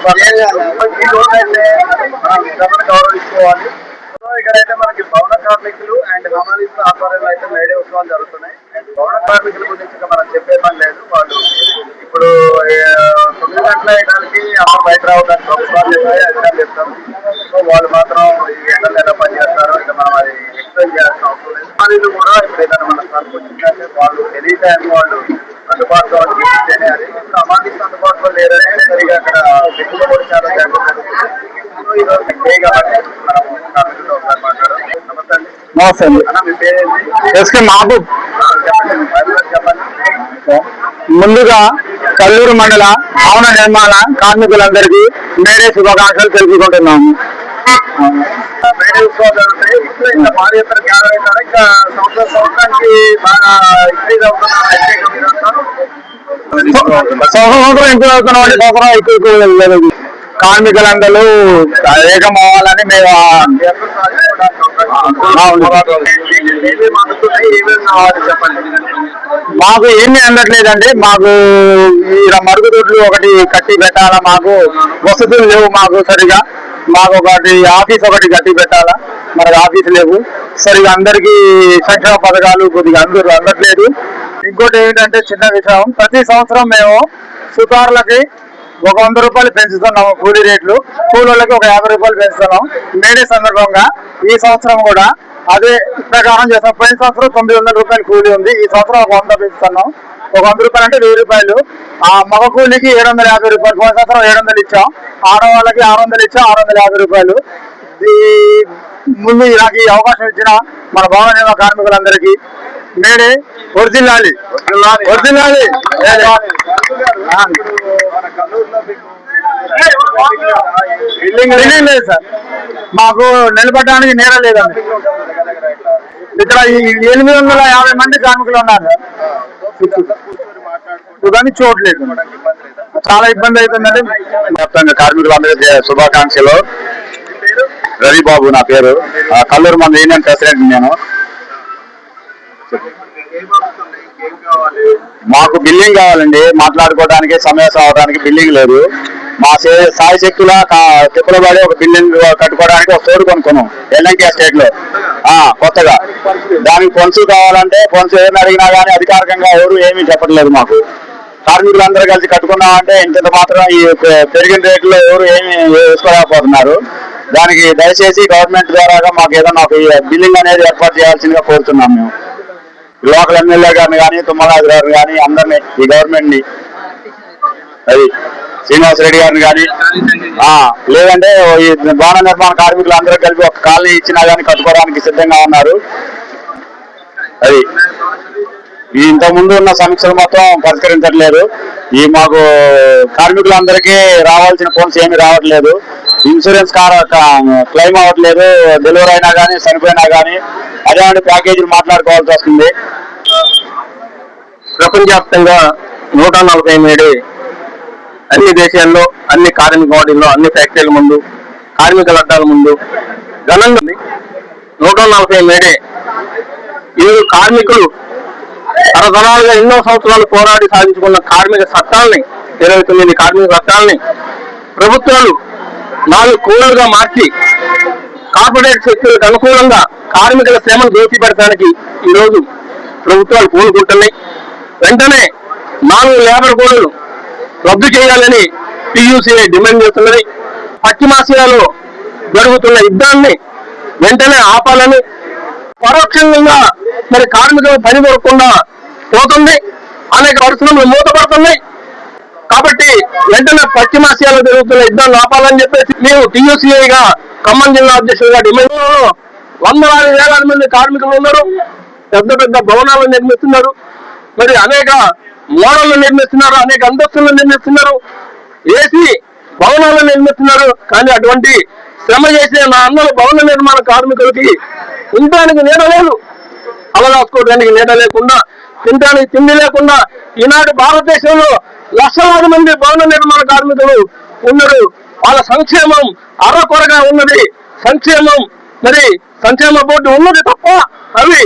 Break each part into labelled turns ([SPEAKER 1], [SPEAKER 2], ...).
[SPEAKER 1] ఈ రోజు అయితే మనం గౌరవించుకోవాలి. సో ఇక్కడైతే మనకి భవన కార్మికులు అండ్ హమాలీస్ ఆధ్వర్యంలో అయితే మేడే ఉత్సవాలు జరుగుతున్నాయి. అండ్ భవన కార్మికుల గురించి మనం చెప్పే పని లేదు. వాళ్ళు ఇప్పుడు 9 గంటల ఎకరాలకి అప్పుడు బయట రావడానికి ప్రభుత్వాలు చెప్తాయి, అధికారులు చెప్తారు. సో వాళ్ళు మాత్రం ఈ ఎండలు ఎలా పనిచేస్తారు, ఇంకా మనం అది ఎక్స్ప్లెయిన్ చేయాల్సిన అవసరం లేదు. హమాలీలు కూడా ఇప్పుడు ఏదైనా మన సరుకు వచ్చిందంటే వాళ్ళు ఎనీ టైం వాళ్ళు అందుబాటులో ఇస్తేనే అది. ఇప్పుడు హమాలీస్ అందుబాటులో లేదంటే సరిగా అక్కడ వ్యక్తులు కూడా చాలా జాగ్రత్త. సో ఈరోజు డే కాబట్టి మనం కార్మికులతో ఒకసారి మాట్లాడారు. నమస్తే అండి.
[SPEAKER 2] నమస్తే అండి.
[SPEAKER 1] అన్న మీ పేరేంటి?
[SPEAKER 2] ఎస్కే మహబూబ్.
[SPEAKER 1] చెప్పండి.
[SPEAKER 2] ముందుగా కల్లూరు మండల భవన నిర్మాణ కార్మికులందరికీ మేడే శుభాకాంక్షలు తెలుసుకుంటున్నాము.
[SPEAKER 1] మేడే ఉత్సవాలు జరుగుతాయి. ఇప్పుడు ఇంకా భారీ ఎత్తున గ్యాదర్ అవుతారు. ఇంకా సంవత్సరానికి బాగా ఇంక్రీజ్ అవుతున్నారు.
[SPEAKER 2] సంవత్సరం ఎక్కువ అవుతున్నాం అంటే సంవత్సరం ఎక్కువ కార్మికులందరూ ఏకం అవ్వాలని మేము మాకు ఏమీ అందట్లేదండి. మాకు ఇలా మరుగుదొడ్లు ఒకటి కట్టి పెట్టాలా, మాకు వసతులు లేవు మాకు సరిగా. మాకు ఒకటి ఆఫీస్ ఒకటి కట్టి పెట్టాలా, మనకు ఆఫీస్ లేవు సరిగా. అందరికీ సంక్షేమ పథకాలు కొద్దిగా అందట్లేదు. ఇంకోటి ఏంటంటే చిన్న విషయం, ప్రతి సంవత్సరం మేము సుతారులకి ఒక 100 రూపాయలు పెంచుతున్నాము కూలీ రేట్లు. కూలీలకి ఒక 50 రూపాయలు పెంచుతున్నాం. మేడే సందర్భంగా ఈ సంవత్సరం కూడా అదే ప్రకారం చేస్తాం. పోయిన సంవత్సరం 900 రూపాయలు కూలీ ఉంది. ఈ సంవత్సరం ఒక 100 పెంచుతున్నాం. ఒక 100 రూపాయలు అంటే 1000 రూపాయలు. ఆ మగ కూలీకి 750 రూపాయలు. పోయిన సంవత్సరం 700 ఇచ్చాం. ఆడవాళ్ళకి 600 ఇచ్చాం, 650 రూపాయలు. ఈ ముందు నాకు ఈ అవకాశం ఇచ్చిన మన భవన నిర్మాణ కార్మికులందరికీ మేడే ఒరిజినాలి. బిల్డింగ్ లేదు సార్, మాకు నిలబడడానికి నేర లేదండి. ఇక్కడ 850 మంది కార్మికులు ఉన్నారు కానీ చూడలేదు. చాలా ఇబ్బంది అవుతుందండి.
[SPEAKER 3] వ్యాప్తంగా కార్మికులందరికీ శుభాకాంక్షలు. రవిబాబు నా పేరు. కల్లూరు మంది యూనియన్ ప్రెసిడెంట్ నేను. మాకు బిల్డింగ్ కావాలండి. మాట్లాడుకోవడానికి సమావేశం అవడానికి బిల్డింగ్ లేదు. మా సాయి శక్తుల తిప్పలబడి ఒక బిల్డింగ్ కట్టుకోవడానికి ఒక చోటు కొనుక్కున్నాం ఎల్ఎంకే ఎస్టేట్ లో కొత్తగా. దానికి ఫండ్స్ కావాలంటే ఫండ్స్ ఎవరిని అడిగినా కానీ అధికారికంగా ఎవరు ఏమీ చెప్పట్లేదు మాకు. కార్మికులందరూ కలిసి కట్టుకున్నామంటే ఇంత మాత్రం ఈ పెరిగిన రేట్లో ఎవరు ఏమి వేసుకోలేకపోతున్నారు. దానికి దయచేసి గవర్నమెంట్ ద్వారా మాకు ఏదన్నా ఒక బిల్డింగ్ అనేది ఏర్పాటు చేయాల్సిందిగా కోరుతున్నాం. మేము లోకల్ ఎమ్మెల్యే గారిని కానీ, తుమ్మరాజు గారిని కానీ, అందరినీ ఈ గవర్నమెంట్ ని, అది శ్రీనివాసరెడ్డి గారిని కానీ, లేదంటే ఈ భవన నిర్మాణ కార్మికులు అందరూ కలిపి ఒక కాలనీ ఇచ్చినా కానీ కట్టుకోవడానికి సిద్ధంగా ఉన్నారు. అది ఇంత ముందు ఉన్న సమస్యలు మొత్తం పరిష్కరించట్లేదు. ఈ మాకు కార్మికులందరికీ రావాల్సిన ఫండ్స్ ఏమి రావట్లేదు. ఇన్సూరెన్స్ క్లెయిమ్ అవ్వట్లేదు. డెలివరీ అయినా కానీ, చనిపోయినా కానీ అదే ప్యాకేజీలు మాట్లాడుకోవాల్సి వస్తుంది.
[SPEAKER 2] ప్రపంచవ్యాప్తంగా 140 మేడే అన్ని దేశాల్లో, అన్ని కార్మిక బాడీల్లో, అన్ని ఫ్యాక్టరీల ముందు, కార్మికుల అడ్డాల ముందు ఘనంగా 140 మేడే. ఈరోజు కార్మికులు తరతరాలుగా ఎన్నో సంవత్సరాలు పోరాడి సాధించుకున్న కార్మిక చట్టాలని, 29 కార్మిక చట్టాలని ప్రభుత్వాలు 4 కోళ్లుగా మార్చి కార్పొరేట్ శక్తులకు అనుకూలంగా కార్మికుల శ్రమను దోచిపెట్టడానికి ఈరోజు ప్రభుత్వాలు పూనుకుంటున్నాయి. వెంటనే 4 లేబర్ కోడ్లను రద్దు చేయాలని PUCA డిమాండ్ చేస్తున్నది. పశ్చిమాసియాలో జరుగుతున్న యుద్ధాన్ని వెంటనే ఆపాలని, పరోక్షంగా మరి కార్మికులు పని దొరకకుండా పోతుంది. అనేక పరిశ్రమలు మూతపడుతున్నాయి. కాబట్టి వెంటనే పశ్చిమాసియాలో జరుగుతున్న యుద్ధాన్ని ఆపాలని చెప్పేసి మేము TUCAగా ఖమ్మం జిల్లా అధ్యక్షులుగా డిమాండ్. వందలాది వేలాది మంది కార్మికులు ఉన్నారు. పెద్ద పెద్ద భవనాలను నిర్మిస్తున్నారు. మరి అనేక మోడళ్లు నిర్మిస్తున్నారు, అనేక అంతస్తులను నిర్మిస్తున్నారు, ఏసీ భవనాలను నిర్మిస్తున్నారు. కానీ అటువంటి శ్రమ చేసే నా అన్నలు భవన నిర్మాణ కార్మికులకి ఉండడానికి నీడ లేదు. అలగాసుకోవడానికి నీడ లేకుండా, తినడానికి తిండి లేకుండా ఈనాటి భారతదేశంలో లక్షలాది మంది భవన నిర్మాణ కార్మికులు ఉన్నారు. వాళ్ళ సంక్షేమం అరకొరగా ఉన్నది. సంక్షేమం మరి సంక్షేమ బోర్డు ఉన్నది తప్ప అవి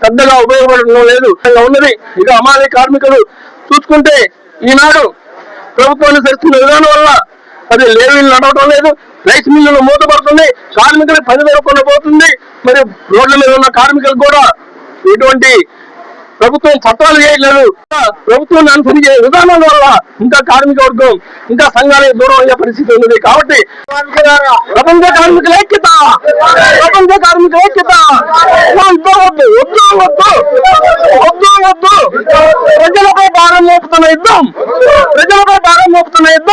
[SPEAKER 2] పెద్దగా ఉపయోగపడడం లేదు ఉన్నది. ఇక హమాలీ కార్మికులు చూసుకుంటే ఈనాడు ప్రభుత్వాన్ని సరిస్తున్న విధానం వల్ల అది లేవీలు నడవటం లేదు, రైస్ మిల్లులు మూతపడుతుంది, కార్మికులకు పని దొరకకుండా పోతుంది. మరి రోడ్ల మీద ఉన్న కార్మికులకు కూడా ఎటువంటి ప్రభుత్వం చట్టాలు చేయలేదు. ప్రభుత్వాన్ని అనుసరించే విధానం వల్ల ఇంకా కార్మిక వర్గం ఇంకా సంఘాలకు దూరం అయ్యే పరిస్థితి ఉన్నది. కాబట్టి ప్రపంచ కార్మికుల ఐక్యత, ప్రపంచ కార్మికుల ఐక్యత. వద్దు వద్దు వద్దు వద్దు వద్దు వద్దు. ప్రజలపై భారం మోపుతున్న యుద్ధం, ప్రజలపై భారం మోపుతున్న యుద్ధం